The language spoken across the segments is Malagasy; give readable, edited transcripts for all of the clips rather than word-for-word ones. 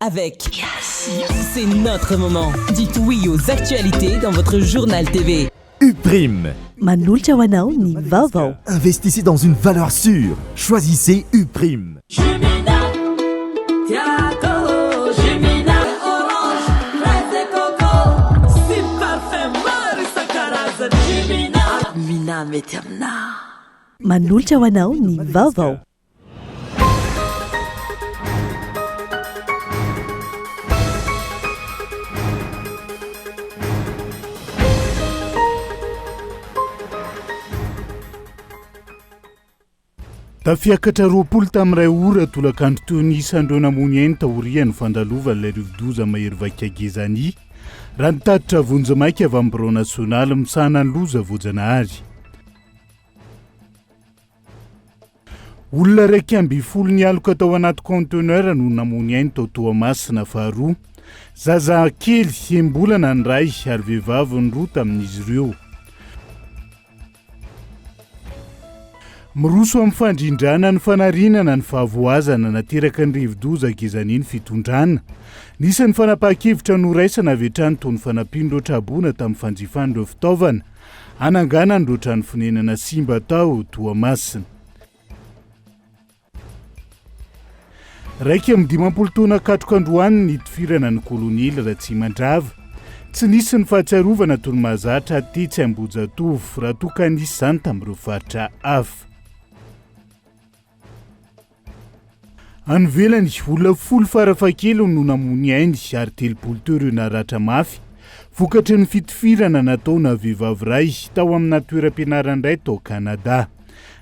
avec. C'est notre moment. Dites oui aux actualités dans votre journal TV. Uprime. Manolotra ho anao ny vaovao. Investissez dans une valeur sûre. Choisissez Uprime. Manolotra ho anao ny vaovao. tafiakatra 20 tamin'iray ora tolakandro tony isandreo namony eny taoriany fandalovan'ilay rivodoza mahery vakiagezany raha nitatitra vonjamaika avy amin'ny bureau nasionaly misahana ny loza voajanahary. Olona raiky amby folo ny aloka tao anaty conteneur no namony ainy tao Toamasina faharoa. Zaza kely embolana ny ray ary vehivavy ny roa tamin'izy ireo. Miroso amin'ny fandrindrana ny fanarinana ny fahavoazana nateraka ny rivodoza gezaniny fitondrana. Nisy ny fanapahan-kevitra noraisana avy hatrany toy ny fanampindro trabona tamin'ny fanjifan'ireo fitaovana anangana ny loatra ny fonenana simba tao Toamasina. Raiky amin'ny 10 taona katrokandroany ny tifirana ny kolonily Ratsimandrava. Tsy nisy ny fahatsiarovana toy ny mahazatra tetsy Ambojatovo raha toa ka nisy izany tamin'ireo faritra hafa. Any ivelany olona 10 farafakely no namony ainy ary 30 teo ireo naratra mafy vokatry ny fitifirana nataona vehivavy iray tao amina toeram-pianarana iray tao Kanada.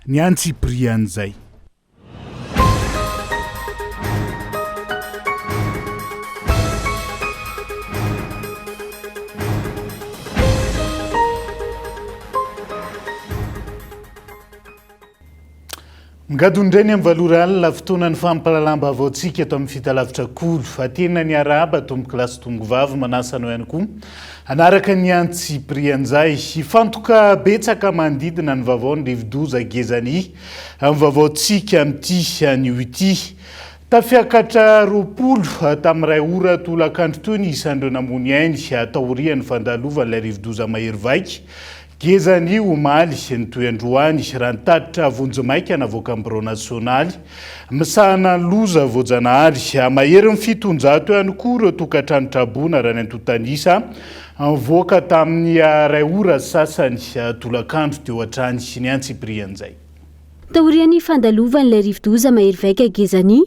Ny antsiprian'izay. Ngadondrainy amin'ny valoralina fotoanan'ny fampalalamba avaotsika eto amin'ny fitalavitra kolo. Atena ny araba tombo kilasy tombo vavy manasana ihany koa. Anaraka ny antsiprian'izay ifantoka betsaka manodidina ny vaovaon'ny rivodoza gezany amin'ny vaovaontsika amin'ity anio ity. Tafiakatra 20 tamin'iray ora tolakandro toy ny isandreo namony ainy taorian'ny fandalovan'ilay rivodoza mahery vaky. Gezany omaly ny toy-androany raha nitatitra vonjamaika navoaka amin'ny bureau nasionaly misahana ny loza voajanahary mahery ny 700 ihany koa ireo tokantrano trabona raha ny antotanisa mivoaka tamin'ny iray ora sasany tolakandro teo hatrany ny antsiprian'izay. Taorian'ny fandalovan'ilay rivodoza mahery vaika gezany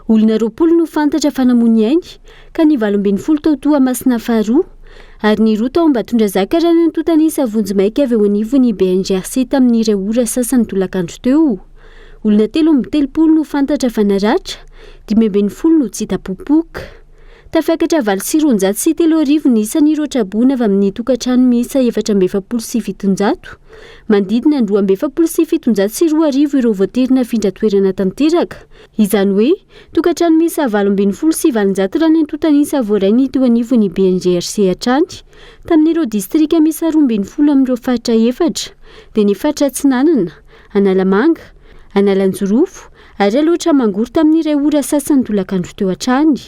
olona 20 no fantatra fa namony ainy ka ny 20 tao Toamasina faharoa ary ny roa tao Ambatondrazaka raha ny antotanisa vonjamaika avy eo anivon'ny BNGRC tamin'ny iray ora sasany tolakandro teo. Olona 30 no fantatra fa naratra, 10 no tsy hita popoka. Tafiakatra 903 ny isan'ireo trabona avy amin'ny tokantrano miisa 427 manodidina ny 227 ireo voaterina findratoerana tanteraka. Izany hoe tokantrano miisa 27 raha ny antotanisa voarainy teo anivon'ny BNGRC hatrany tamin'ireo distrika miisa 12 amin'ireo faritra 4 dia ny faritra Atsinanana, Analamanga, Analanjorofo ary Aloatra Mangoro tamin'ny iray ora sasany tolakandro teo hatrany.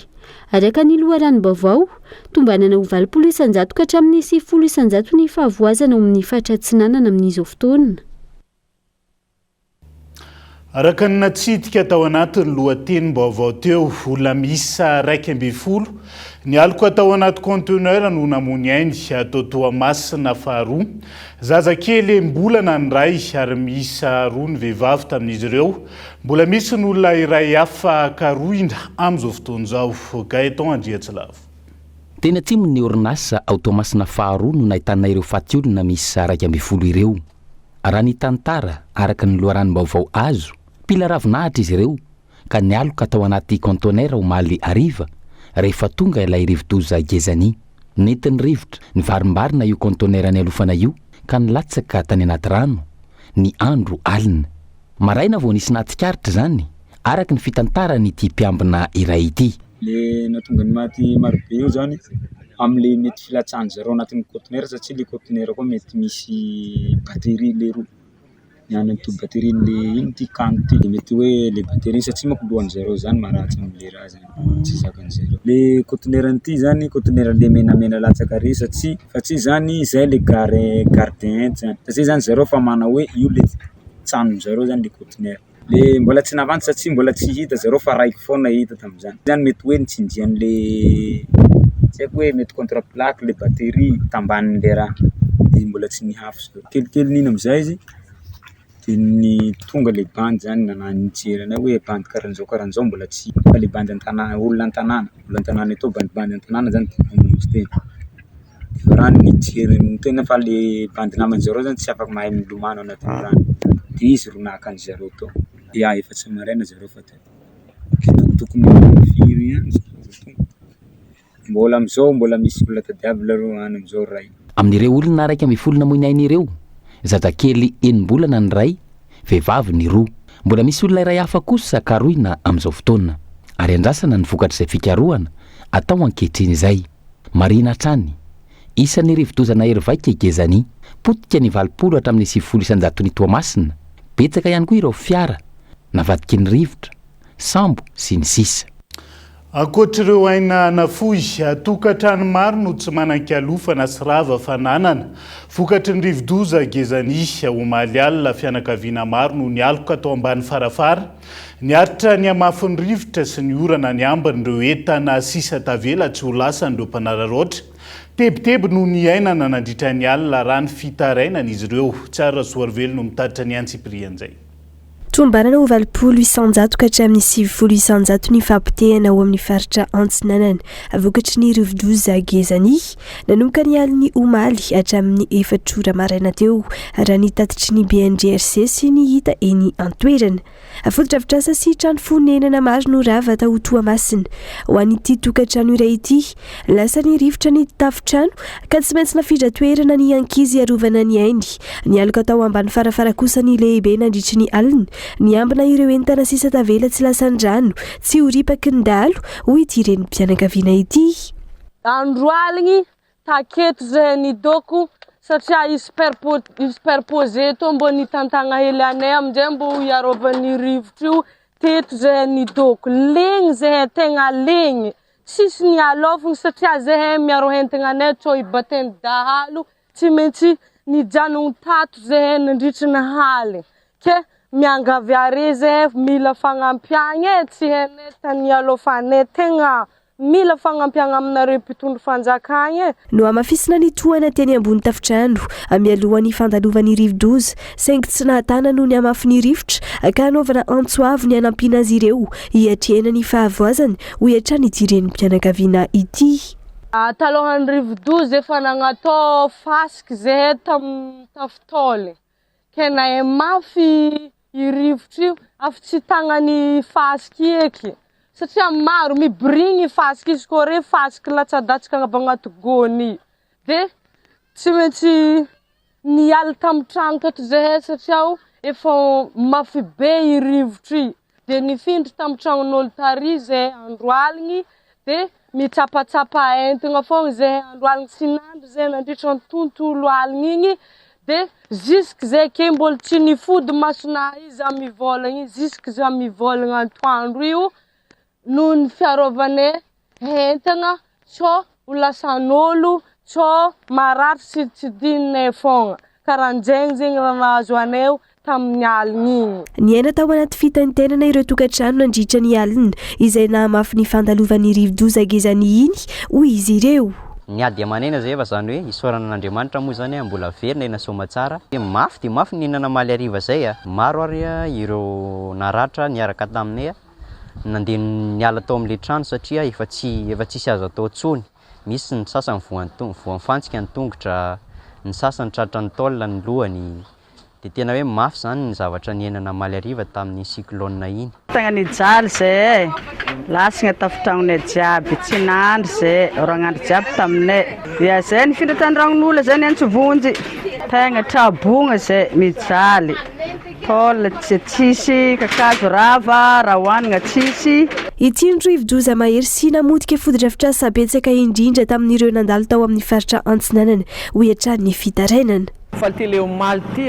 Araka ny loharanom-baovao, tombanana ho 20 isanjato ka hatramin'ny 10 isanjato ny fahavoazana ao amin'ny faritra Atsinanana amin'izao fotoana. Araka ny natsidika tao anatin'ny lohatenim-baovao teo, olona miisa 12 ny aloka tao anaty conteneur no namony ainy tao Toamasina faharoa. Zazakely embolana ny ray ary miisa 2 ny vehivavy tamin'izy ireo. Mbola misy ny olona iray hafa karohina amin'izao fotoan'izao. Gaeton Andriatsilavo. Tena timo ny orinasa ao Toamasina faharoa no nahitana ireo faty olona miisa 12 ireo. Raha ny tantara araka ny loharanom-baovao azo, pila ravinahitra izy ireo ka ny aloka tao anaty conteneur omaly ariva rehefa tonga ilay rivodoza gezany. Nentin'ny rivotra ny varimbarina io conteneur ny alofana io ka nilatsaka tany anaty rano ny andro alina. Maraina vao nisy natikaritra zany araka ny fitantarany ity mpiambina iray ity. Le natonga ny maty maro be io zany am'le mety filatsahany zareo anatin'ny conteneur satria le conteneur koa mety misy batterie le roa. niany to batterie le ino ty kano ty de mety hoe le batterie satria manko lohan'ny zéro zany maratsy am'le raha zany tsy zakan'ny zéro le conteneurany zany conteneur le menamena latsaka re satria zany zay le gardien zany satria zany zéro fa mana hoe io le tsanon zéro zany le conteneur le mbola tsy navanty satria mbola tsy hita zéro fa raiky foana hita tam'zany zany mety hoe nitsinjian'le tsy haiko hoe mety contre plaque le batterie tambanin'le raha de mbola tsy nihafy kelikely nino am'zay izy de ny tonga le bandy zany nananjirana hoe bandy karan'zao mbola tsy fa le bandy an-tanàna olona an-tanàna eto bandy an-tanàna zany de rano ny jeriny tena fa le bandy namany zéro zany tsy afaka mahay milomano anatin'ny rano de izy ro nahakan'ny zéro to ya efa tsy maraina zéro fa tokony firy ihany mbola misy olona tadiavy reo any am'zao ray amin'ireo olona raika amby folo na moinain'ireo zazakely enimbolana ny ray vehivavy ny roa mbola misy olona iray hafa kosa karoina am'izao fotoana ary andrasana ny vokatr'izay fikarohana atao ankehitriny izay marina trany isan'ny rivodozana hery vaika igezany potika ny 20 hatramin'ny 100 ny Toamasina betsaka ihany koa ireo fiara navadiky ny rivotra sambo sy ny sisa ankoatr'ireo aina nafoy atokantrano maro no tsy manan-kialofana sy rava fananana vokatry ny rivodoza gezany omaly alina fianakaviana maro no nialoka atao ambany farafara niaritra ny amafin'ny rivotra sy ny orana ny amban'ireo entana sisa tavela tsy ho lasan'ireo mpanararoatra tebiteby no ny ainana nandritra ny alina rano fitarainana izy ireo tsara soarivelo no mitaritra ny antsiprian'izay tombarana ho 800 ka hatramin'ny 700 ny fampitehana ao amin'ny faritra Antsinanana vokatry ny rivodoza gezany nanomboka ny aliny omaly hatramin'ny 4 ora maraina teo raha ny tatitry ny BNDRC sy ny hita eny antoerana fotodrafitrasa sy trano fonenana maro no rava tao Toamasina ho an'ity tokantrano iray ity lasa ny rivotra ny tafitrano ka tsy maintsy nafidra toerana ny ankizy arovana ny ainy ny aloka tao ambany farafara kosa ny lehibe nandritry ny alina ny ambina ireo entana sisa tavela tsy lasan-drano tsy ho ripaky ny dalo ho ity ireny mpianakaviana ity andro aligny taketo zay ny doko satria superposé to mbo ny tantagna hely anay amizay mbo iarovany rivotro io teto zay ny doko legny zay tegna legny sisy ny alovagny satria zay miaro entagna anay tsô ibateny dahalo tsy maintsy ny janogny tato zay nandritry ny haly ke miangavy are zay mila fagnampiagna tsy henay tany alofanay tegna mila fagnampiagna aminareo mpitondro fanjakagna no amafisina ny tohana teny ambony tafitrano mialohan'ny fandalovany rivodoza saingy tsy nahatana no ny amafiny rivotra ka hanaovana antsoavy ny anampina azy ireo hiatrehana ny fahavoazany ho hiatrany ity ireny mpianakaviana ity talohan'ny rivodoza efa nagnatao fasiky zay tamin'ny tafitoly kena mafy irivotro io afy tsy tagnany fasiky eky satria maro mibrigny fasiky izy ko re fasiky latsadatsaka agnaty gony de tsy maintsy niala tamin'ny trano tato zahay satria efa mafy be irivotro io de nifindry tamin'ny tranon'olo tary zay andro aligny de mitsapatsapa entagna fogna zay andro aligny sy nandro zay nandritra ny tontolo aligny igny de jusque zay ke mbola tsy nifody masona izy mivolagna jusque za mivolagna antoandro io no ny fiarovane entagna tsô ho lasan'olo tsô marary sy tsy dinay fogna karan'jegny zegny raha nahazo anay tamin'ny aligny igny ny aina tao anaty fitantenana ireo tokantrano nandritra ny alina izay namafy ny fandalovan'ny rivodoza gezany iny hoy izy ireo niady amanena zay efa zany hoe isorana n'Andriamanitra moa zany mbola verina ina soma tsara mafy ny nanamaly ariva zay maro ary ireo naratra niaraka taminay nandeha niala tao amin'le trano satria efa tsisy azo atao tsony misy ny sasany voanfantsika ny tongotra ny sasany tratra ny tôle ny lohany de tena hoe mafy zany ny zavatra niainana maly ariva tamin'ny cyclone iny tegna nijaly zay lasagna tafitragnonay jiaby tsy nandry zay oragnandro jiaby taminay dia zay nifindra tan-dragnon'olona zay ny antsovonjy tegna trabogna zay mijaly tôle tsisy kakazo rava raha hoanigna tsisy ity ny rivodoza mahery sy namotika fotodrafitrasa betsaka indrindra tamin'ireo nandalo tao amin'ny faritra Antsinanana ho hiatrany ny fitarainana faltele omaly ty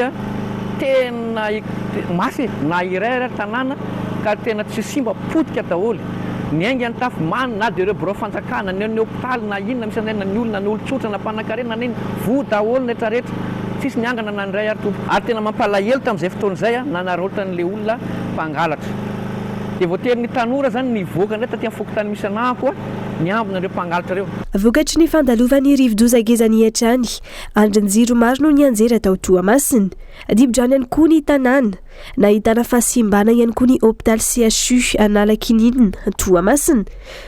tena mafy na iray tanàna ka tena tsy simba potika daholo ny aingany tafomany na de ireo bureau fanjakana ny hôpitaly na inona misy anena ny olona ny olo-tsotra na mpanankarena neny vo daholo ny retraretra tsisy niangana na nyray ary tompo ary tena mampalahelo tamin'izay fotoana izay a nanarotran'le olona mpangalatra de voatery ny tanora zany nivoaka ndray taty fokotany misy anako ny ambonareo mpangalatra reo vokatry ny fandalovany rivodoza gezany hatrany andrinjiro maro no nianjera atao Toamasina dibo-drano ihany koa ny tanàna nahitana fahasimbana ihany koa ny hôpitaly CHU Analak'Ininina Toamasina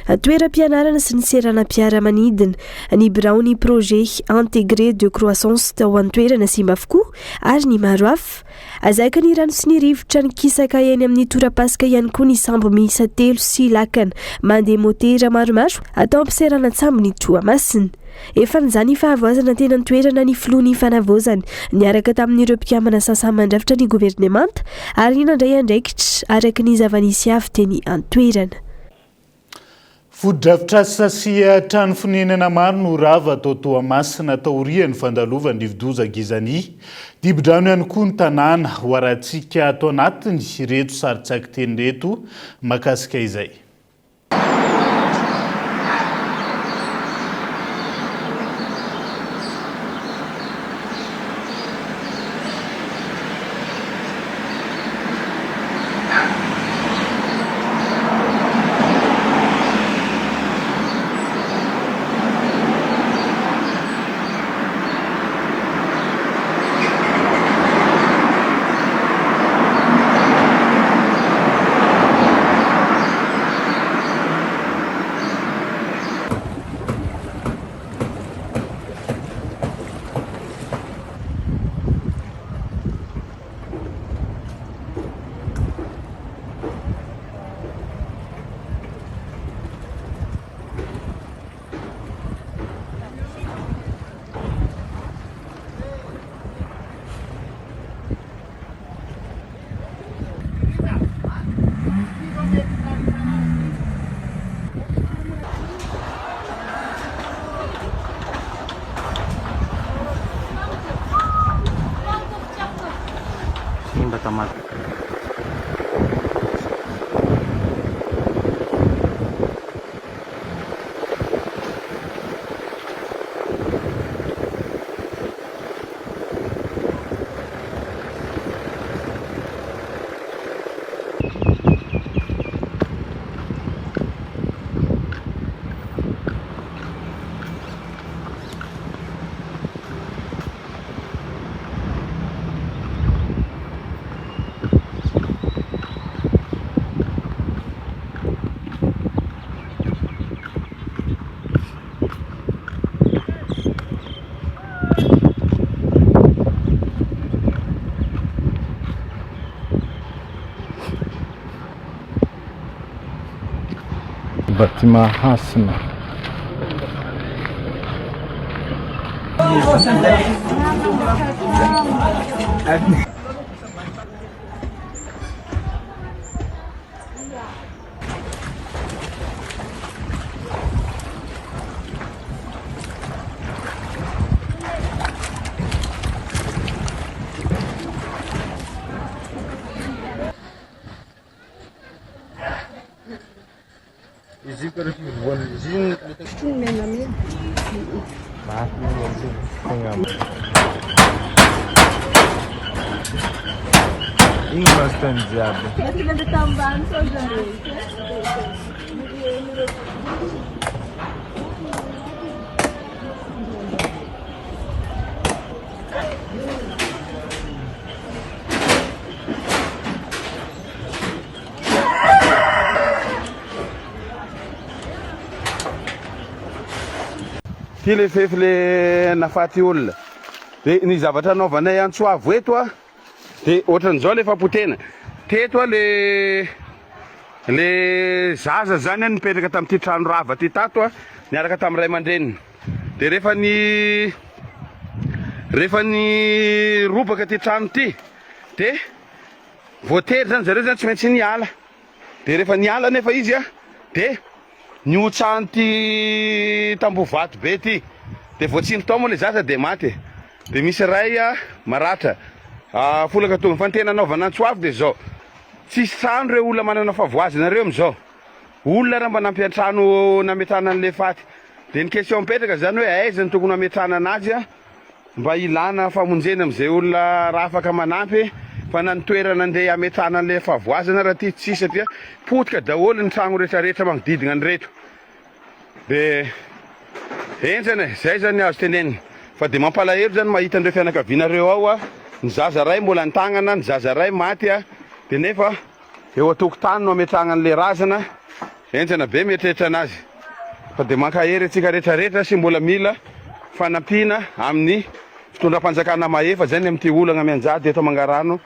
toeram-pianarana sy ny seranam-piaramanidina ny birao ny projet intégré de croissance tao an-toerana simba avokoa ary ny maro hafa azaka ny rano sy ny rivotra ny kisaka eny amin'ny torapasika ihany koa ny sambo miisa 3 sy lakana mandeha motera maromaro atao ampiserana sambo ny Toamasina efa nizany fahavoazana tena nitoerana ny filohan'ny fanavozany niaraka tamin'ireo mpikamana sasany mandrafitra ny governemanta ary nandray andraikitra araka ny zava-nisy avy teny antoerana. Foto-dravitra sasia trano fonenana maro no rava atao Toamasina taorian'ny fandalovany rivodoza Gizani dibo-drano ihany koa ny tanàna ho arahantsika atao anatiny reto saritsaky teny reto makasika izay. Bâtiment Hasna. Le fefle nafaty olona de ny zavatra anaovanay Antsoavo eto a de ohatran'izao le fampotena teto a le zaza zany nipetraka tamin'ity trano rava ty tato a niaraka tamin'ny ray aman-dreniny de rehefa ny robaka ty trano ty de voatery zany zareo zany tsy maintsy niala de rehefa niala nefa izy a de niotsanty tambovato be ty de voatsiny tao moa le zaza de maty de misy ray a maratra folaka tonga fa ny tena anaovana antsoavy de zao tsisy trano reo olona manana favoazina amizao olona raha mba nampiantrano nametrana an'le faty de ny question mipetraka zany hoe aiza ny tokony ametrana anazy a mba ilana famonjena am'izay olona raha afaka manampy fa na ny toerana andeha ametrana an'le favoazana raha ty tsisy satria potika daholo ny trano rehetrarehetra magnodidina ny reto de enjana zay zany azo tenenina fa de mampalahelo zany mahita andreo fianakavianareo ao a ny zaza ray mbola antagnana ny zaza ray maty a de nefa eo atokotany no ametragna an'le razana enjana be mietrehitra anazy fa de mankahery atsika rehetrarehetra sy mbola mila fanampiana amin'ny fitondram-panjakana mahefa zany amin'ity olana mianjady eto Mangarano.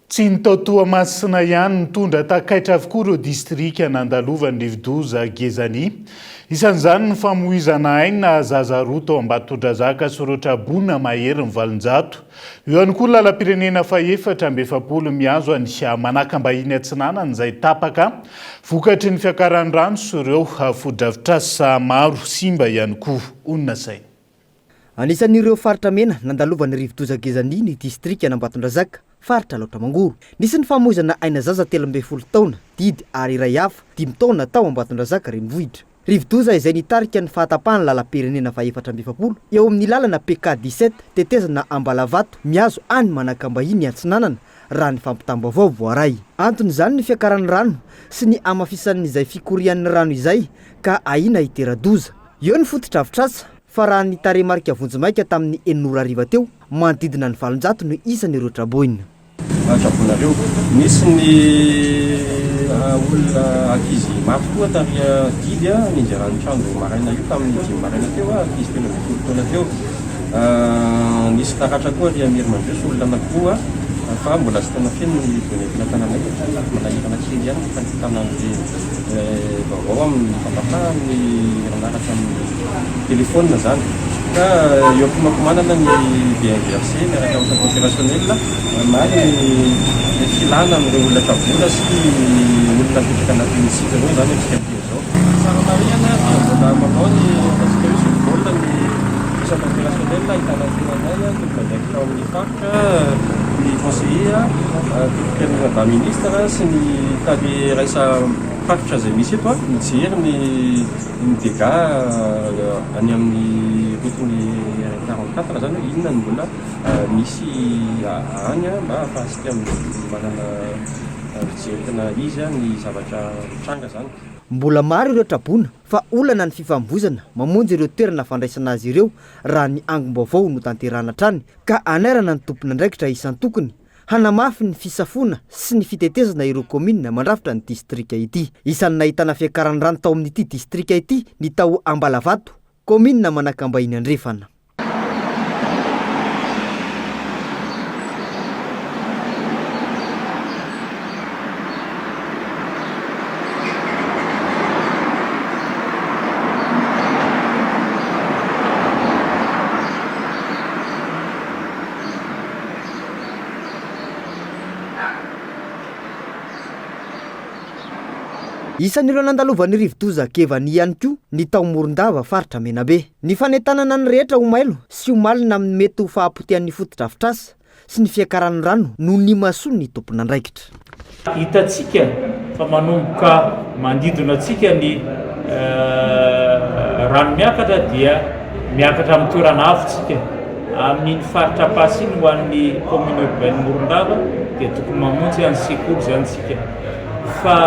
Tsy ny Toamasina ihany nitondra takaitra avokoa ireo distrika nandalovan'ny Rivodoza Gezani. Isan'izany ny famoizana aina zaza roa tao Ambatondrazaka Soratra Bona mahery ny valonjato. Eo ihany koa lalam-pirenena faefatra amby efapolo miazo any manakam-bahiny Atsinanana izay tapaka vokatry ny fiakaran'ny rano sy ireo fodrafitrasa maro simba ihany koa. Onona saina. Anisan'ireo faritra mena nandalovan'ny Rivodoza Gezani ny distrika Ambatondrazaka faritra Laotra Mangoro. Nisy ny famoizana aina zaza 13 taona didy ary iray hafa 5 taona tao Ambatondrazaka renivohitra. Rivodoza izay nitarika ny fahatapahany lalam-pirenena faefatra amby efapolo eo amin'ny lalana PK 17 tetezana Ambalavato miazo any manakam-bahiny Atsinanana raha ny fampitambo avao voaray. Antony zany ny fiakaran'ny rano sy ny amafisan'izay fikorian'ny rano izay ka aina itera-doza. Eo ny fototra-avitrasa fa raha ny taremarika vonjimaika tamin'ny 900 teo manodidina ny valonjato no isan'ireo traboina. Traboinareo misy ny olona ankizy mafy koa taria didy ninjarany trano maraina io tamin'ny 5 maraina teo ankizy 12 taona teo. Nisy taratra koa ry amiry mandresy olona anakiroa fa mbola sy tena feno ny donetina tananay manahirana kely ihany ny tanan'le vaovao amin'ny fampafahany ranaratra amin'ny telefônina zany ka eo ampimakomanana ny BNVRC miaraka amin'ny centre opérationnel mary ny filana amin'ireo olona trabona sy olona mipetraka anatin'ny sika reo zany amintsika amty zao. Tsara marihana mbola manao ny atasika io sy volna ny centre opérationnel ahitana tenanay tompon-draika tao amin'ny faritra ny conseiller tompon-pianarana ministre sy ny tavy raisa faritra zay misy eto mijery ny dégâts any amin'ny rotony 44 zany hoe inona ny mbola misy any mba ahafahasika manana fijery tena izy ny zavatra tranga zany. Mbola maro ireo trabona fa olana ny fifambozana mamonjy ireo toerana fandraisana azy ireo raha ny angom-baovao no tanterana trany ka anairana ny tompona andraikitra isan-tokony hanamafy ny fisafona sy ny fitetezana ireo komina mandrafitra ny distrika ity. Isan'ny nahitana fiakaran'ny rano tao amin'ity distrika ity ny tao Ambalavato, komina manakam-bahiny Andrefana. Isan'ireo nandalovan'ny Rivodoza Gezani ihany koa ny tao Morondava faritra Menabe. Ny fanentanana ny rehetra ho mailo sy ho malina amin'ny mety ho fahapotean'ny fototra-avitrasa sy ny fiakaran'ny rano no ny maso ny tompona andraikitra. Hitantsika fa manomboka mandidona antsika ny rano miakatra dia miakatra amin'ny toerana afotsika amin'ny faritra Pasiny ho an'ny commune urbaine Morondava dia tokony mamonjy any sekoly zany tsika fa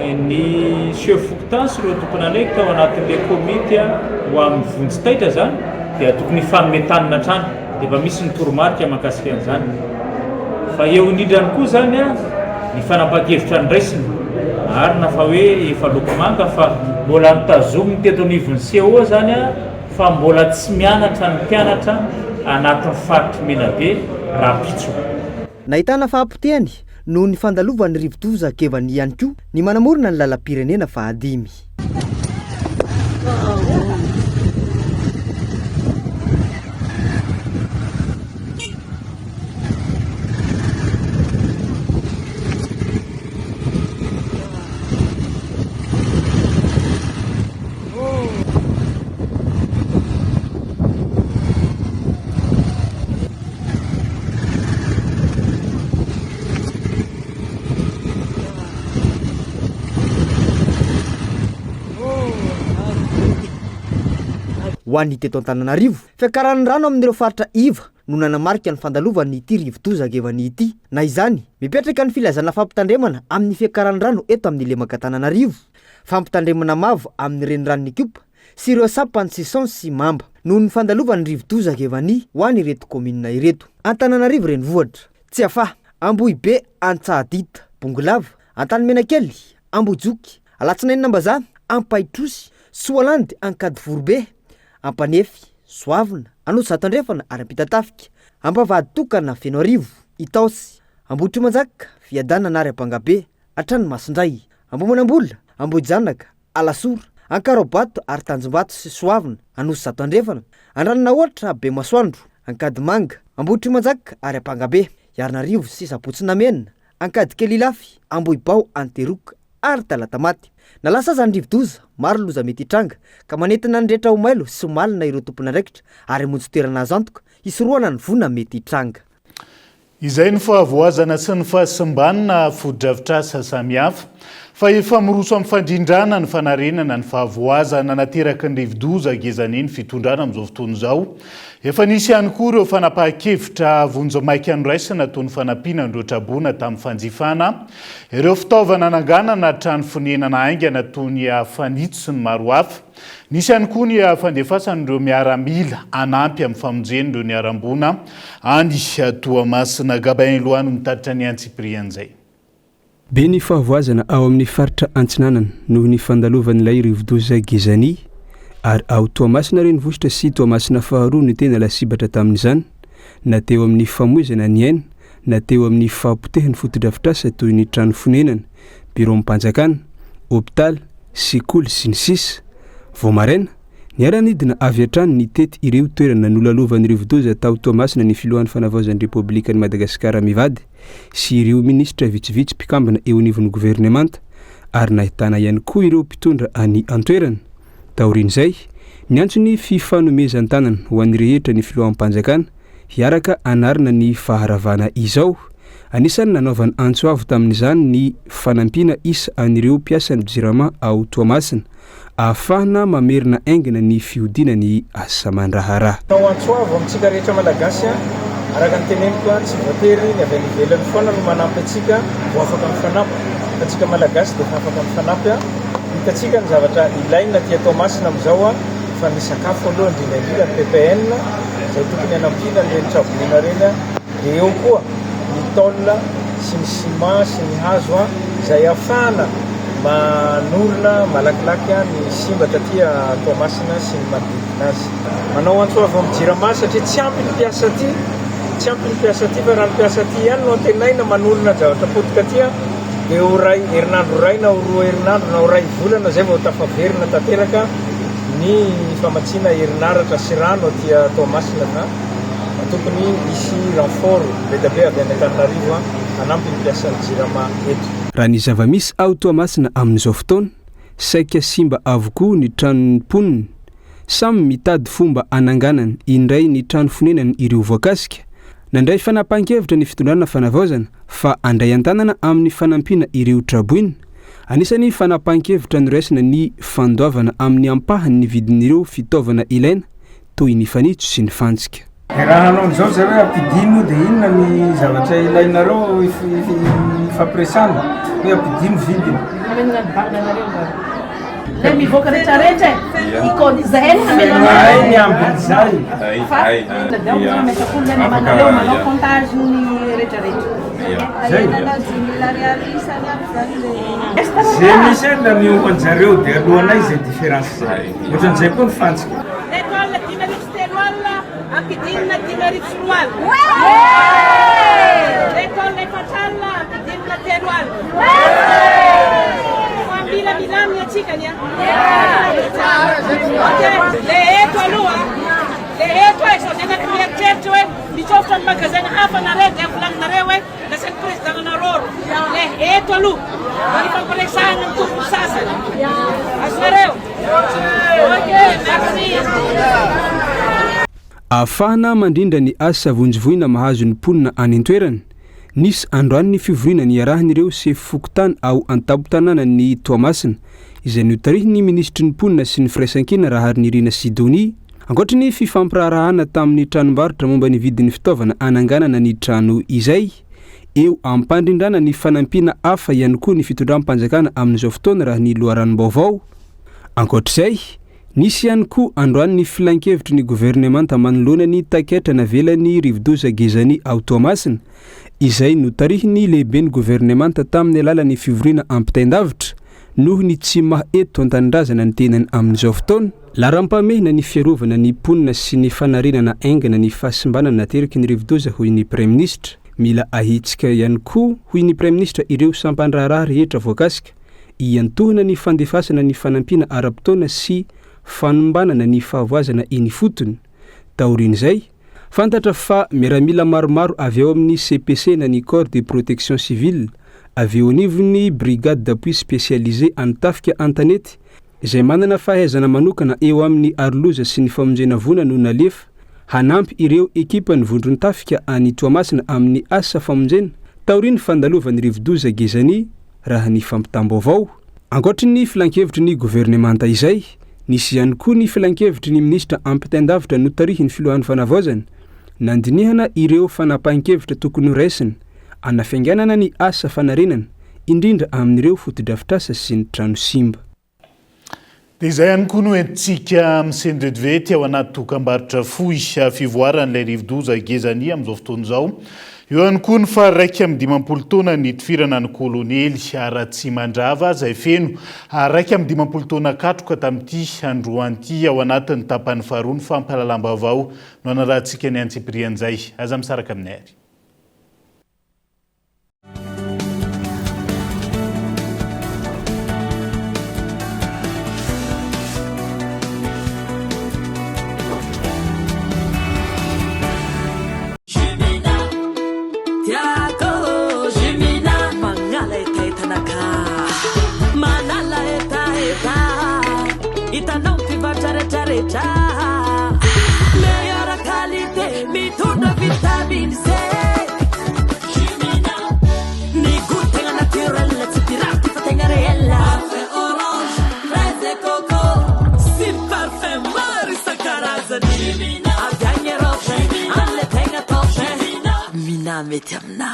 ny chef fokotansy ireo tokony andraiky tao anatin'le komity ho amin'ny vonjitaitra zany dia tokony fanometanana trano dia efa misy ny toromarika mahakasika an'izany fa eo indrindrany koa zany ny fanapa-kevitra ndraisiny marina fa hoe efa lokomanga fa mbola mitazominy teto anivon'ny CO zany fa mbola tsy mianatra ny mpianatra anatin'ny faritra Menabe Rapitso. Nahitana fahampotehany noho ny fandalovan'ny Rivodoza Gezani ihany koa ny manamorona ny lalam-pirenena fahadimy. ho an'ny teto Antananarivo. Fiakaran'ny rano amin'ireo faritra iva no nanamarika ny fandalovany ity rivo-dozaka evany ity. Na izany, mipetraka ny filazana fampitandremana amin'ny fiakaran'ny rano eto amin'ny lemaka Antananarivo. Fampitandremana mavo amin'ny renirano Kopa sy ireo sampany Sison sy Mamba noho ny fandalovany rivo-dozaka evany ho an'ny ireto komina ireto. Antananarivo renivohitra, tsy afa, Ambohibe, Antsahadita, Bongolava, Antanimenakely, Ambohijoky, Alatsinainy Nambazaha, Ampahitosy, Soalandy, Ankadivorobe, Ampanefy, Soavina, Anosizato-Andrefana ary Ampitatafika, Ampavaditokana, Fenoarivo, Itaosy, Ambohitrimanjaka, Viadana ary Ampangabe, Atranomasindray, Ambohimanambola, Ambohijanaka, Alasora, Ankarobato ary Tanjombato sy Soavina, Anosizato-Andrefana, Andranonahôtra, Bemasoandro, Ankadimanga, Ambohitrimanjaka ary Ampangabe, Iarnarivo sy Sapotsinamena, Ankadikelilafy, Ambohibao, Anteroka ary Talatamaty. Nalasa zany rivo-doza, maro loza mety hitranga ka manentina ny rehetra ho mailo sy malina ireo tompon'andraikitra ary monjy toerana azo antoka hisoroana ny vona mety hitranga. Izay ny fahavoazana sy ny fahasimbanana foto-drafitrasa samihafa fa efa miroso amin'ny fandrindrana ny fanarenana ny fahavoazana nateraka ny rivo-doza gezany ny fitondrana amin'izao fotoana izao. Efa nisy ihany koa ireo fanapahan-kevitra vonjamaika anoraisana toy ny fanampiana ny rotraboana tamin'ny fanjifana, ireo fitaovana ananganana trano fonenana aingana toy ny fanitso sy ny maro hafa. Nisy ihany koa ny fandefasan'ireo miaramila anampy amin'ny famonjen'ireo ny arambona any Toamasina. Gabain Loano mitatitra ny Antsiprian'izay. Be ny fahavoazana ao amin'ny faritra Antsinanana noho ny fandalovan'ilay rivo-doza gezany ary ao Toamasina renivohitra sy Toamasina faharoa ny tena lasibatra tamin'izany, na teo amin'ny famoizana ny aina, na teo amin'ny fampotehany foto-drafitrasa toy ny trano fonenana, biro mpanjakana, hôpitaly, sikoly sy ny sisa. Vao maraina, niara-nidina avy hatrany ny tety ireo toerana nolalovan'ny rivo-doza tao Toamasina ny filohan'ny fanavaozan'ny Repoblikan'i Madagasikara mivady sy ireo minisitra vitsivitsy mpikambana eo anivon'ny governemanta ary nahitana ihany koa ireo mpitondra any antoerana. Taorian'izay, niantso ny fifanomezan-tanana ho an'ny rehetra ny filohan'ny mpanjakana hiaraka anarina ny faharavana izao. Anisany nanaovany antsoavo tamin'izany ny fanampiana isa an'ireo mpiasan'ny jirama ao Toamasina ahafahana mamerina aingana ny fihodinany asa mandraharaha. Tao antsoavo amintsika rehetra malagasy araka ny teneniko tsy voatery ny avy any ivelany foana no manampy atsika ho afaka mifanampy. Atsika malagasy dia afaka mifanampy. Hitatsika ny zavatra ilaina aty Toamasina amin'izao fa ny sakafo aloha indrindra ny PPN izay tokony hanampiana ny trabolina reny dia eo koa ny tôle sy ny ciment sy ny hazo izay ahafahana manorina malakilaky ny simba taty Toamasina sy ny manodidina azy. Manao antsoavo amin'ny jirama satria tsy ampy ny mpiasa aty, tsy ampy ny mpiasa aty fa raha ny mpiasa aty ihany no antenaina manorina zavatra potika aty dia ho ray herinandro ray na ho roa herinandro na ho ray volana zay vao tafaverina tanteraka ny famatsiana herinaratra sy rano aty Toamasina na tokony isy renfort be avy any Antananarivo hanampy ny mpiasan'ny jirama eto. Raha ny zava-misy ao Toamasina amin'izao fotoana, saika simba avokoa ny tranon'ny mponina, samy mitady fomba ananganana indray ny trano fonenana ireo voakasika, nandray fanapahan-kevitra ny fitondrana fanavaozana fa andray an-tanana amin'ny fanampiana ireo traboina. Anisany fanapahan-kevitra noraisina ny fandoavana amin'ny ampahany ny vidin'ireo fitaovana ilaina toy ny fanitso sy ny fantsika. Raha hanao an'izao zay hoe ampidino dia inona ny zavatra ilainareo fampiresana hoe ampidino vidiny. Le mivoaka rehetrarehetra ikony izay ny ambin'izay manareo manao comptage ny rehetrarehetra. Zay misy la mioman'jareo dia alohanay izay différence zay. Ohatran'izay koa ny fantsika. Ampidinina 5,000 sy 3 alina. L'école fatalla ampidinina 3 alina. Famila milami atsika nia. Le eto aloha. Le eto sao dia anaty mieritreritra hoe mitsofotra ny magazana hafa nareo dia volaninareo hoe lasan'ny présidentanareo. Le eto aloha. Mba ifampiresahana ny tompony sasany. Azonareo. Ok, merci. Ahafahana mandrindra ny asa vonjivoina mahazo ny mponina any an-toerana, nisy androany ny fivoriana ny arahan'ireo sefy-fokotany ao an-tapo-tanàna ny Toamasina, izay notarihy ny ministry ny mponina sy ny firaisan-kina Rahariny Irina Sidoni ankoatra ny fifampirarahana tamin'ny tranombarotra momba ny vidin'ny fitaovana ananganana ny trano izay, eo ampandrindrana ny fanampiana hafa ihany koa ny fitondram-panjakana amin'izao fotoana raha ny loharanom-baovao. Ankoatr'izay, nisy ihany koa androany ny filan-kevitry ny gouvernemanta manoloana ny taketra navelany rivodoza Gezani ao Toamasina, izay notarihiny lehibe ny gouvernemanta tamin'ny alalan'ny fivoriana ampitaindavitra noho ny tsy maheto an-tanindrazana ny tenany amin'izao fotoana. Laram-pamehina ny fiarovana ny ponina sy ny fanarenana aingana ny fahasimbanana nateriky ny rivodoza hoy ny Premier Ministre. Mila ahitsika ihany koa hoy ny Premier Ministre ireo sampandraraha rehetra voakasika iantohana ny fandefasana ny fanampiana ara-potoana sy fanombanana ny fahavoazana eny fotony. Taorin'izay, fantatra fa miaramila maromaro avy ao amin'ny CPC na ny Corps de Protection Civile, avy eo anivony Brigade d'appui spécialisé antafika Antanety, izay manana fahaizana manokana eo amin'ny aroloza sy ny famonjena vona no nalefa hanampy ireo ekipa ny vondrony tafika any Toamasina amin'ny asa famonjena taoriny fandalovan'ny rivodoza Gezani raha ny fampitam-baovao. Ankoatra ny filan-kevitry ny gouvernemanta izay, nisy ihany koa ny filan-kevitry ny ministra ampitaindavitra notarihiny filohan'ny fanavaozana nandinihana ireo fanapahan-kevitra tokony ho raisina anafianganana ny asa fanarenana indrindra amin'ireo fotodrafitrasa sy ny trano simba. Dia izay ihany koa no entintsika amin'ny CNDV ao anaty tokambarotra fohy fivoaran'ilay rivodoza Gezani amin'izao fotoana izao. Eo ihany koa ny fararaiky amin'ny 20 taona ny tifirana ny kolonely Ratsimandrava izay feno araiky amin'ny 20 taona katroka tamin'ity androan'ity ao anatin'ny tapany faharoa ny fampahalalam-baovao no anarahantsika ny Antsiprian'izay. Aza misaraka aminay ary. Meilleure qualité, mitunda vitamine C. Jimina, ni goûter naturel, c'est pirate, fatenga réel. Café orange, fraise et coco, si parfait, marisa caraza. Jimina, a gagner roche, alle tenga toche. Mina metamna.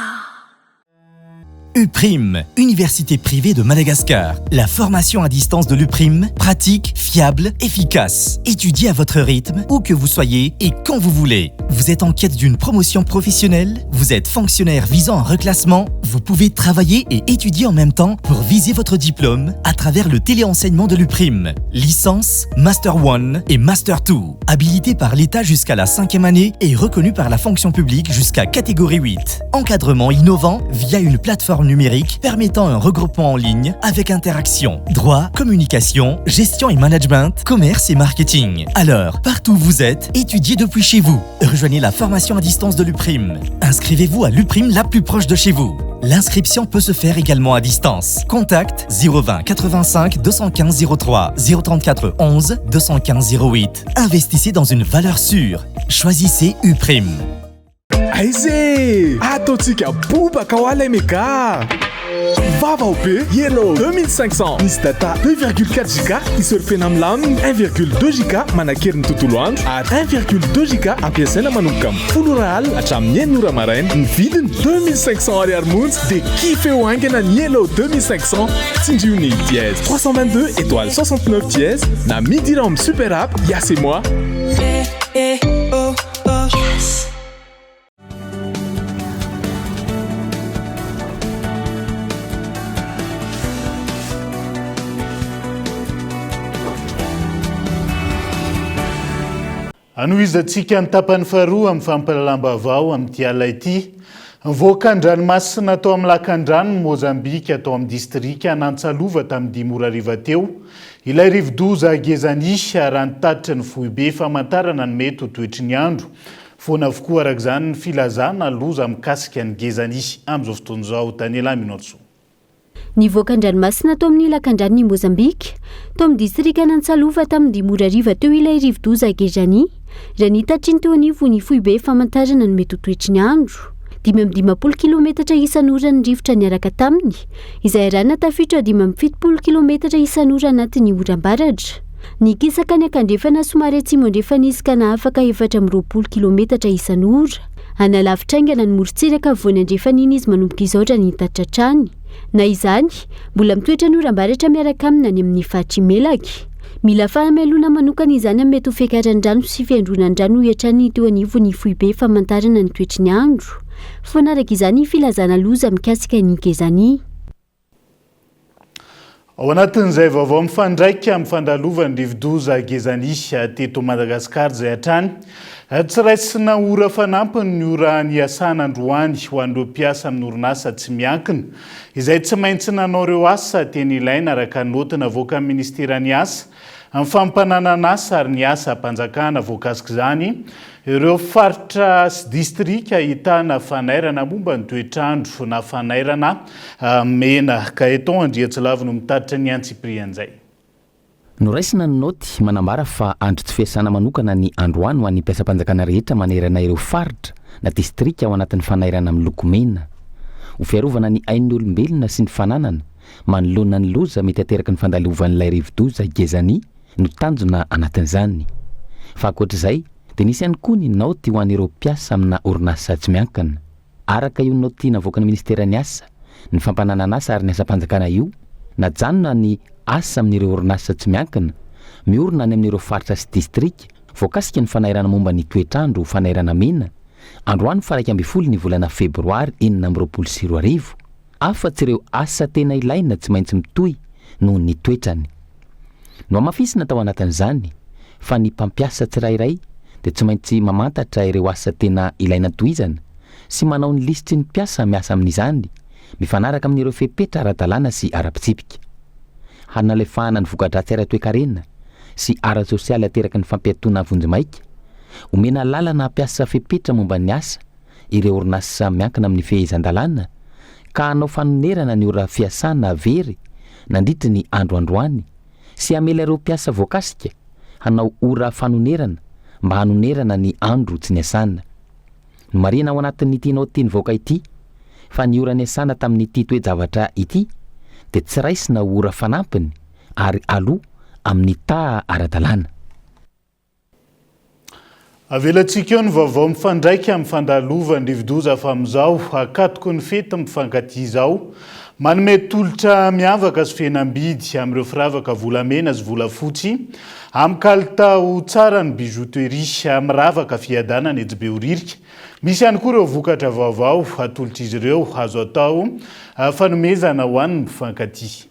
UPRIM, Université privée de Madagascar. La formation à distance de l'UPRIM, pratique, fiable, efficace. Étudiez à votre rythme, où que vous soyez et quand vous voulez. Vous êtes en quête d'une promotion professionnelle? Vous êtes fonctionnaire visant un reclassement? Vous pouvez travailler et étudier en même temps pour viser votre diplôme à travers le téléenseignement de l'UPRIM. Licence, Master 1 et Master 2. Habilité par l'État jusqu'à la 5e année et reconnu par la fonction publique jusqu'à catégorie 8. Encadrement innovant via une plateforme numérique permettant un regroupement en ligne avec interaction, droit, communication, gestion et management, commerce et marketing. Alors, partout où vous êtes, étudiez depuis chez vous. Rejoignez la formation à distance de l'UPRIM. Inscrivez-vous à l'UPRIM la plus proche de chez vous. L'inscription peut se faire également à distance. Contact 020 85 215 03 034 11 215 08. Investissez dans une valeur sûre. Choisissez UPRIM. Aizé! Ataontsika bobaka ho alay mega! Vava be Yellow 2500 misy data 2,4 giga isurfena amin'ny 1,2 giga manakerin'ny tontolo andro ary 1,2 giga ampiasaina manomboka amin'ny 10 rahaly hatramin'ny 9 maraina. Ny vidiny 2500 ariary monja dia kife ho aingana ny Yellow 2500 tsindriony dièse 322 étoile 69 dièse na midira amin'ny super app Yas et moi. Anoizatsika ny tapany faharoa amin'ny fampahalalam-baovao amin'ity alina ity. Nivoaka an-dranomasina atao amin'ny lakan-drano Mozambika atao amin'ny distrika Anantsalova tamin'ny 10 ora hariva teo. Ilay rivodoza Gezani ary nitatitra ny foibe famantarana ny mety ho toetry ny andro. Foana avokoa araka izany ny filazana loza mikasika ny Gezani amin'izao fotoana izao. Daniela Minotso. Nivoaka an-dranomasina atao amin'ny lakan-dranon'i Mozambika tao amin'ny distrika Anantsalova tamin'ny 10 ora hariva teo ilay rivodoza Gezani. Raha nitatry ny teo anivo ny foibe famantarana ny mety ho toetry ny andro. 520 kilometatra isan'ora ny rivotra niaraka taminy, izay arahana tafiditra 570 kilometatra isan'ora anatin'ny oram-baratra. Ny kisaka ny akandrefana somary atsimo andrefanisika na afaka 420 kilometatra isan'ora. Analafitra ny morontsiraka voany andrefan'iny izy manomboka izaotra ny tatratrany. Na izany, mbola mitoetra norambaratra miaraka aminy any amin'ny fatry melaky. Mila fahamelona manokana izany amin'ny mety ho fiakaran-drano sy fiandronan-drano hiatrany teo anivo ny foibe famantarana ny toetry ny andro. Fanaraka izany filazana loza mikasika ny gezany. Ao anatin'izay vaovao mifandraika amin'ny fandalovan'ny rivo-doza gezany teto Madagasikara izay hatrany. Tsy raisina ora fanampiny ny ora niasana androany ho an'ireo mpiasa amin'ny orinasa tsy miankina izay tsy maintsy nanao ireo asa teny ilaina araka ny nota navoaka amin'ny ministeran'ny asa amin'ny fampananana asa ary ny asa mpanjakana voakasika izany ireo faritra sy distrika ahitana fanairana momba ny toetrandro na fanairana mena ka eto Andriatsylava no mitatitra ny Antsiprian'izay. Noraisina ny noty manambara fa andro tsy fiasana manokana ny androany ho an'ny mpiasam-panjakana rehetra manerana ireo faritra na distrika ao anatin'ny fanairana miloko mena. Ho fiarovana ny ain'ny olombelona sy ny fananana manoloana ny loza mety ateraky ny fandalovan'ilay rivo-doza gezany no tanjona anatin'izany. Fa ankoatr'izay dia nisy ihany koa ny naoty ho an'ireo mpiasa amina orinasa tsy miankina. Araka io naoty navoaka ny ministeran'ny asa, ny fampananana asa ary ny asa-panjakana io najanona ny asa amin'ireo orinasa tsy miankina miorina any amin'ireo faritra sy distrika voakasika ny fanairana momba ny toetrandro fanairana mena androany fa 12 ny volana febroary 2024 afa-tsy ireo asa tena ilaina tsy maintsy mitohy noho ny toetrany. No amafisina tao anatin'izany fa ny mpampiasa tsirairay dia tsy maintsy mamantatra ireo asa tena ilaina tohizana sy manao ny lisitry ny mpiasa miasa amin'izany mifanaraka amin'ireo fepetra ara-dalàna sy ara-pitsipika. Hanalefahana ny voka-dratsy ara-toekarena sy ara-sosialy ateraky ny fampiatoana vonjimaika, omena lalana hampiasa fepetra momba ny asa ireo orinasa miankina amin'ny fehezan-dalàna ka hanao fanonerana ny ora fiasana very nandritry ny androandroany sy hamela ireo mpiasa voakasika hanao ora fanonerana mba hanonerana ny andro tsy niasana. No marina ao anatin'ity naoty nivoaka ity fa ny ora niasana tamin'ity toe-javatra ity dia tsy raisina ora fanampiny ary aloha amin'ny taha ara-dalàna. Avelantsika eo ny vaovao mifandraika amin'ny fandalovan'ny rivo-doza fa amin'izao akatoko ny fety mifankatia izao manome tolotra miavaka sy fihenam-bidy amin'ireo firavaka volamena sy volafotsy amin'ny kalitao tsara ny bijouterie miravaka fiadanana etsy Behoririka. Misy ihany koa ireo vokatra vaovao atolotra izy ireo azo atao fanomezana ho an'ny mifankatia.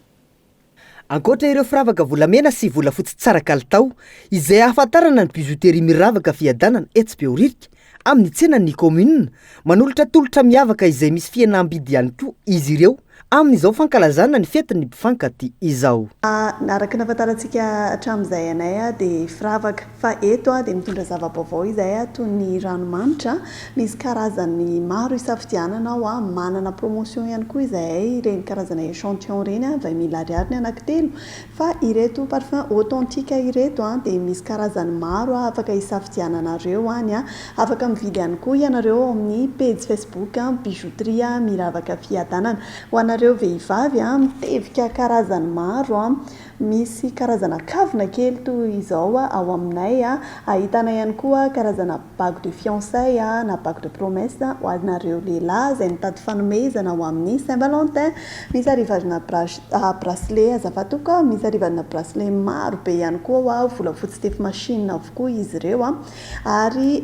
Ankoatra ireo firavaka volamena sy volafotsy tsara kalitao izay ahafantarana ny bijouterie miravaka fiadanana etsy Behoririka amin'ny tsenan'ny commune manolotra tolotra miavaka izay misy fihenam-bidy ihany koa izy ireo amin'izao fankalazana ny fetin'ny mpifankatia izao. Araka nafantarantsika hatramin'izay anay dia firavaka fa eto dia mitondra zava-baovao izay toy ny ranomanitra misy karazany maro isafidianana ao manana promotion ihany koa izay ireny karazana échantillon reny 20 000 ariary ny anankitelo fa ireto parfum authentique ireto dia misy karazany maro afaka isafidiananareo any afaka mividy ihany koa ianareo amin'ny page Facebook bijouterie miravaka fiadanana ho anareo vehivavy mitevika karazany maro misy karazana kavina kely toy izao ao aminay ahitana ihany koa karazana bague de fiançailles na bague de promesse ho anareo lehilahy izay mitady fanomezana ho amin'ny Saint-Valentin. Misy arivazana bracelet azafatoka misy arivazana bracelet maro be ihany koa volafotsy tefy machine avokoa izy ireo ary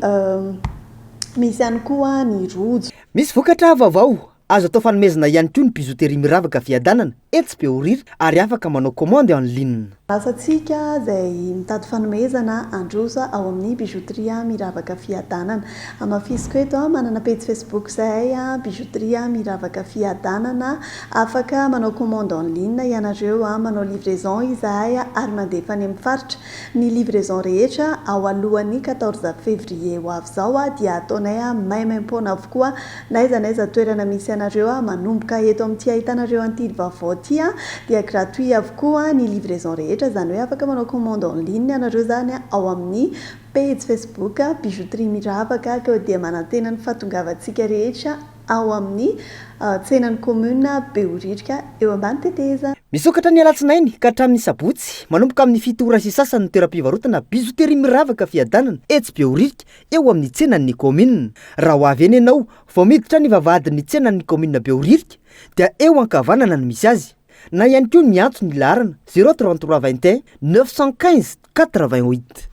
misy ihany koa ny rojo. Misy vokatra vaovao azo atao fanomezana ihany koa ny bijouterie miravaka fiadanana etsy Behoririka ary afaka manao commande en ligne. Asantsika izay mitady fanomezana androsa ao amin'ny bijouterie miravaka fiadanana. Amafisiko eto manana page Facebook izay bijouterie miravaka fiadanana afaka manao commande en ligne ianareo manao livraison izay ary mandefa any amin'ny faritra. Ny livraison rehetra ao alohan'ny 14 février ho avy izao dia ataonay maimaim-poana avokoa na iza toerana misy ianareo manomboka eto amin'ity ahitanareo an'ity vaovao ity dia gratuit avokoa ny livraison rehetra zany hoe afaka manao commande en ligne ianareo zany ao amin'ny page Facebook bijouterie miravaka ka dia manantena ny fahatongavantsika rehetra ao amin'ny tsenan'ny commune Behoririka eo ambany teteza. misokatra ny alatsinainy ka hatramin'ny sabotsy manomboka amin'ny fitora sy sasany toeram-pivarotana bijoteria miravaka fiadanana etsy Beoririka eo amin'ny tsenan'ny komina. Raha ho avy eny ianao vao miditra ny vavahadin'ny tsenan'ny komina Beoririka dia eo ankavanana no misy azy. Na ihany koa miantso ny larana 033 21 915 88.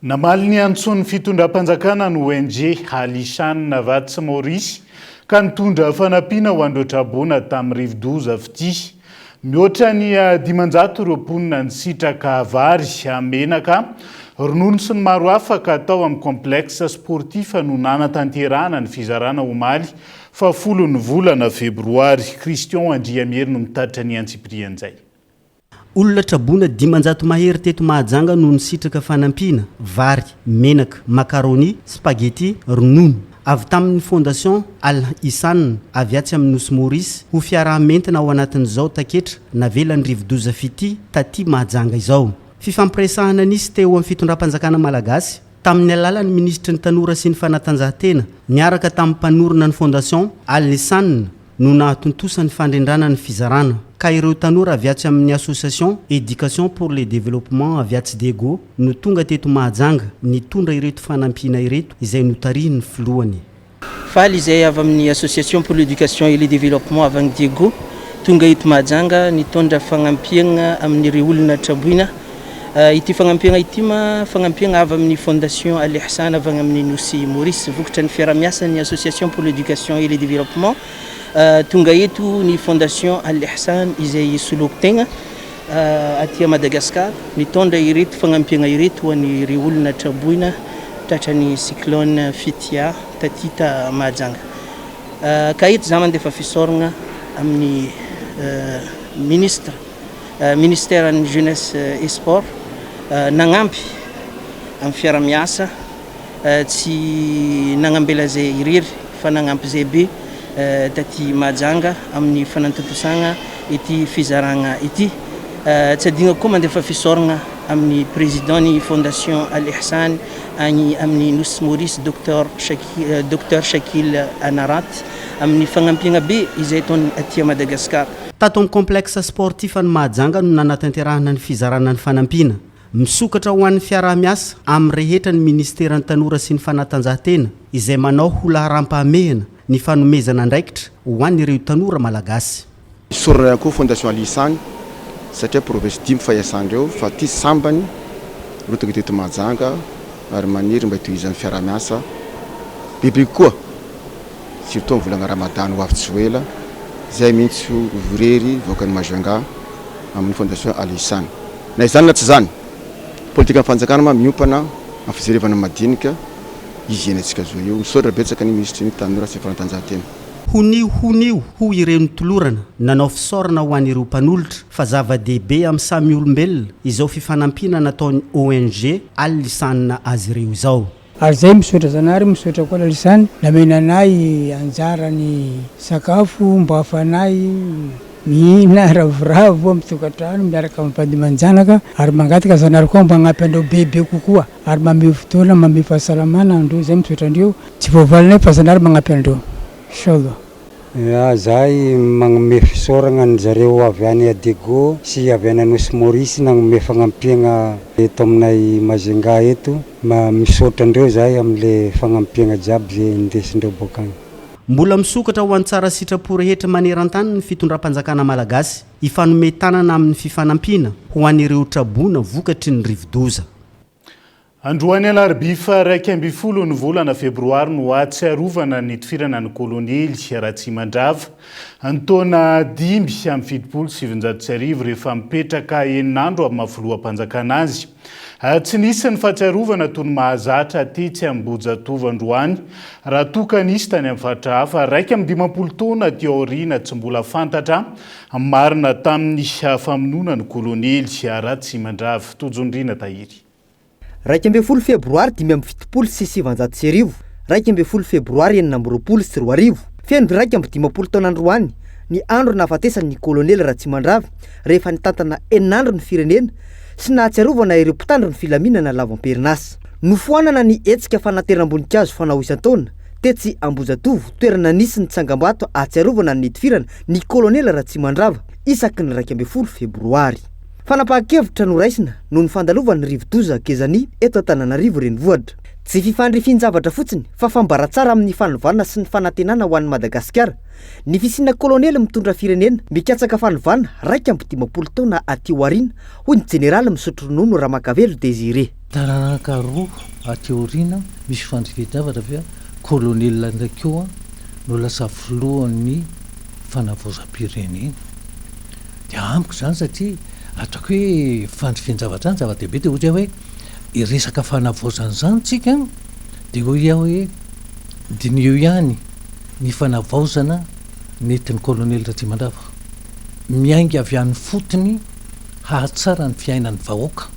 Namaly ny antson'ny fitondram-panjakana ny ONG Alishan Navatsy Maurice ka nitondra fanampiana ho Andraotrabona tamin'ny Rivodoza fity. Mihoatra ny 520 ny sitraka vary menaka, ronono sy ny maro hafa ka atao amin'ny complexe sportif no nanatanterahana ny fizarana omaly fa 10 volana febroary. Christian Andriamieri no mitatitra ny antsiprian'izay. Olona Trabona 500 mahery teto Mahajanga no nisitraka fanampiana vary, menaka, macaroni, spaghetti, ronono avy tamin'ny fondation Al Ihsan avy atsy amin'ny Nosy Maurice ho fiarahamentina ao anatin'izao taketra navelan'ny Rivodoza fity taty Mahajanga izao. Fifampiresahana nisy teo amin'ny fitondram-panjakana malagasy tamin'ny alalan'ny ministry ny tanora sy ny fanatanjahantena niaraka tamin'ny mpanorona ny fondation Al Ihsan no nahatontosan'ny fandrindrana ny fizarana ka ireo tanora avy atsy amin'ny association Éducation pour le développement avy atsy Dego no tonga teto Mahajanga nitondra ireto fanampiana ireto izay notarihin'ny filohany. Faly izay avy amin'ny association pour l'éducation et le développement avy any Dego tonga eto Mahajanga nitondra fanampiana amin'ireo olona Traboina. Ity fanampiana ity fanampiana avy amin'ny fondation Al Ihsan avy amin'ny Nosy Maurice vokatra ny fiaramiasan'ny association pour l'éducation et le développement. Tonga eto ny fondation Al Ihsan izay soloko tegna aty Madagascar nitondra ireto fanampiana ireto ho an'ireo olona Traboina tratran'ny cyclone Fitia tatita Mahajanga. Ka eto za mandefa fisoragna amin'ny ministère ny jeunesse et sport nagnampy amin'ny fiaramiasa tsy nagnambela zay irery fa nagnampy zay be taty Mahajanga amin'ny fanantotosagna ity fizaragna ity. Tsy adino koa mandefa fisoragna amin'ny président ny fondation Al Ihsan agny amin'ny Nosy Maurice docteur Shakil Anarat amin'ny fanampiana be izay ataony aty Madagascar. Tato amin'ny complexe sportif ny Mahajanga no nanatanterahana ny fizarana ny fanampiana. Misokatra ho an'ny fiarahamiasa amin'ny rehetra ny ministera ny tanora sy ny fanatanjahantena izay manao holaharam-pahamehana ny fanomezana andraikitra ho an'ireo tanora malagasy. Sorana koa fondation Al Ihsan satria province 5 fahaiasandreo fa ty sambany rotonga teto Mahajanga ary maniry mba hitohizan'ny fiarahamiasa bebe koa surtout amin'ny volana Ramadan ho avy tsy ela zay mihitsy vorery voakan'ny Majunga amin'ny fondation Al Ihsan. Na izany na tsy zany politika ny fanjakana ma miompana amin'ny fizerevana madinika izenantsika zao io misordra betsaka ny ministry ny tanora sy fanatanjahantena. Honio ho ireo nitolorana nanao fisaorana ho an'ireo mpanolotra fa zava-dehibe amin'ny samy olombelona izao fifanampiana nataony ONG Al Ihsan azy ireo izao. Ary zay misaotra zanahary misaotra koa Al Ihsan namena anay anjarany sakafo mba hafanay mihina ravoravo amin'ny tokantrano miaraka amin'ny mpady manjanaka ary mangataka zanahary koa mba hagnampy andreo bebe kokoa ary mame fotoana mame fahasalamana andreo zay misaotra andreo tsy voavalinay fa zanahary magnampy andreo inshallah. Zahay magnome fisaoragna ny zareo avy any Adego sy avy any Nosy Maurice nagnome fagnampiagna eto aminay Majunga eto misaotra andreo zahay amin'le fagnampiagna jiaby zay indesindreo bokany. Mbola misokatra ho antsara sitrapo rehetra maneran-tany ny fitondram-panjakana malagasy ifanome tanana amin'ny fifanampiana ho an'ireo Trabona vokatry ny Rivodoza. Androany alarbifa 12 ny volana febroary no atsiarovana ny tifirana ny kolonely Ratsimandrava antaona 5 rehefa mipetraka eninandro amin'ny mahafiloam-panjakana azy. Tsy nisy ny fahatsiarovana toy ny mahazatra tetsy amin'ny Bojatova androany raha toka nisy tany amin'ny faritra hafa 20 taona teo aoriana tsy mbola fantatra marina tamin'ny famonoana ny kolonely Ratsimandrava. Tojondrina Tahiry. 12 febroary 570 12 febroary 920 feno 20 taona androany ny andro nahafatesan'ny kolonely Ratsimandrava rehefa nitantana eninandro ny firenena sy nahatsiarovana ireo mpitandro ny filaminana lavamperinasa. Nofoanana ny etsika fanateram-boninkazo fanao isan-taona tetsy Ambojatovo toerana nisy ny tsangambato ahatsiarovana ny tifirana ny kolonely Ratsimandrava isaky ny 1 febroary. Fanapahan-kevitra noraisina noho ny fandalovan'ny rivo-doza Gezani eto Antananarivo renivohitra. Tsy fifandrifian-javatra fotsiny fa fambaratsara amin'ny fanovana sy ny fanantenana ho an'ny Madagasikara. Ny fisiana kolonely mitondra firenena mikatsaka fanovana 120 taona aty aoriana hoy ny jeneraly misotro ronono Ramakavelo Désiré. Taranaka roa aty aoriana misy fandrifian-javatra fa kolonely ndraiky eo no lasa filohan'ny fanavozam-pirenena. Dia amiko zany satria ataoko hoe fandrifian-javatra zany zava-dehibe dia ohatra hoe iresaka fanavozana zany tsika dia ho ia hoe dinio ihany ny fanavaozana nentin'ny kolonely Ratrimandrava miainga avy an'ny fotony hahatsara ny fiainan'ny vahoaka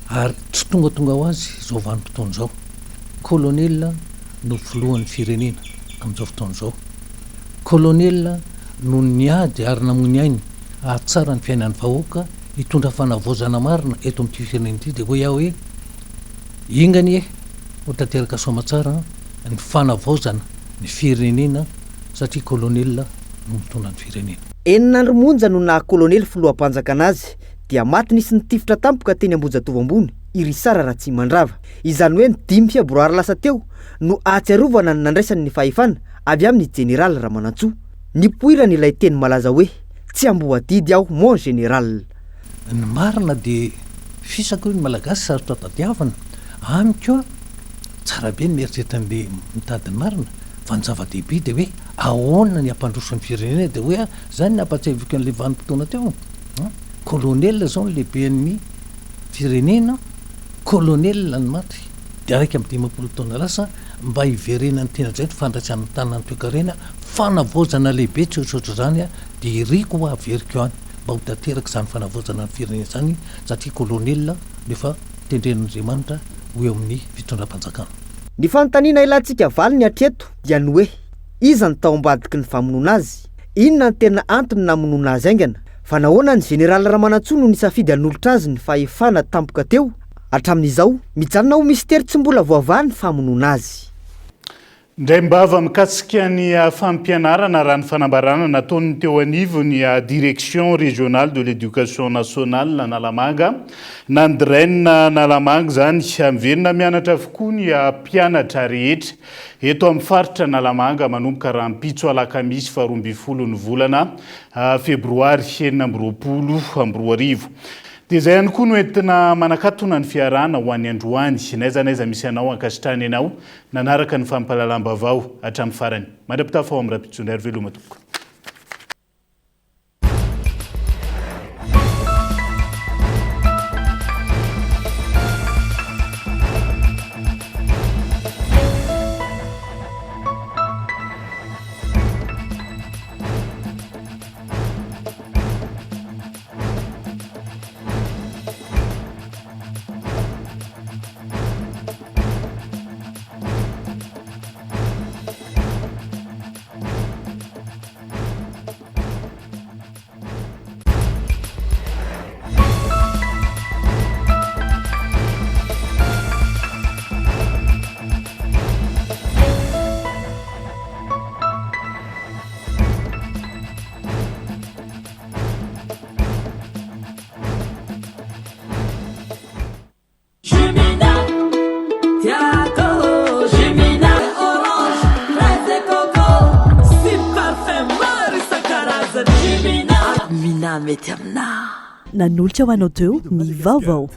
ary tsy tonga ho azy zao vanim-potoana zao. Kolonely no filohan'ny firenena amin'izao fotoana zao. Kolonely no niady ary namony ainy hahatsara ny fiainan'ny vahoaka hitondra fanavozana marina eto amin'ity firenena ity dia ho ia hoe ingany ho tanteraka soamatsara ny fanavaozana ny firenena satria kolonely no mitondra ny firenena. 9 andro monja no na kolonely filohampanjaka anazy dia maty nisy nitifitra tampoka teny Ambojatova ambony Irisara Ratsimandrava. Izany hoe ny 5 febroary lasa teo no ahatsiarovana ny nandraisany ny fahefana avy amin'ny jeneraly Ramanantsoa. Nipoirany ilay teny malaza hoe tsy amboadidy aho mon général. Ny marina dia fisako ny malagasy sarotra tadiavana amiko tsara be ny mieritreritan'le mitady ny marina fa ny zava-dehibe dia hoe ahoana ny ampandroso ny firenena dia hoe zany ny ampatseviko an'le vanim-potoana teo. Kolonely zao ny lehiben'ny firenena, kolonely ny maty dia 120 taona lasa mba hiverena ny tena zay fandraisana ny tanany toe-karena fanavozana lehibe tsy ohatroatra zany dia iriko ho averiko any mba ho tanteraka zany fanavozana ny firenena zany satria kolonely nefa tendren'Andriamanitra ho eo amin'ny fitondram-panjakana. Ny fanontaniana ilantsika valy ny hatreto dia ny hoe iza ny tao ambadiky ny famonoana azy, inona ny tena antony namonoana azy aingana, fa nahoana ny jeneraly Ramanantsoa no nisafidy hanolotra azy ny fahefana tampoka teo hatramin'izao mijanona ho mystera tsy mbola voavaha ny famonoana azy. Ndray-mbava mikasika ny fampianarana raha ny fanambarana nataony teo anivo ny direction régionale de l'éducation nationale Nalamanga Nandren Nalamanga zany miverina mianatra avokoa ny mpianatra rehetra eto amin'ny faritra Nalamanga manomboka rahampitso alakamisy 12 ny volana febroary 2024. Dia zay ihany koa no entina manakatona ny fiarana ho an'ny androany naiza misy anao ankasitrany ianao nanaraka ny fampalalam-baovao hatramin'ny farany. Mandra-pitafa ao amin'ny rapitsondry veloma tompoko. Nanolotra ho anao teo ny vaovao.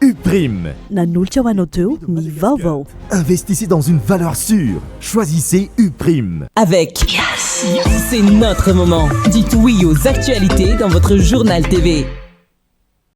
UPRIM. Nanolotra ho anao teo ny vaovao. Investissez dans une valeur sûre. Choisissez UPRIM. Avec Yes, c'est notre moment. Dites oui aux actualités dans votre journal TV.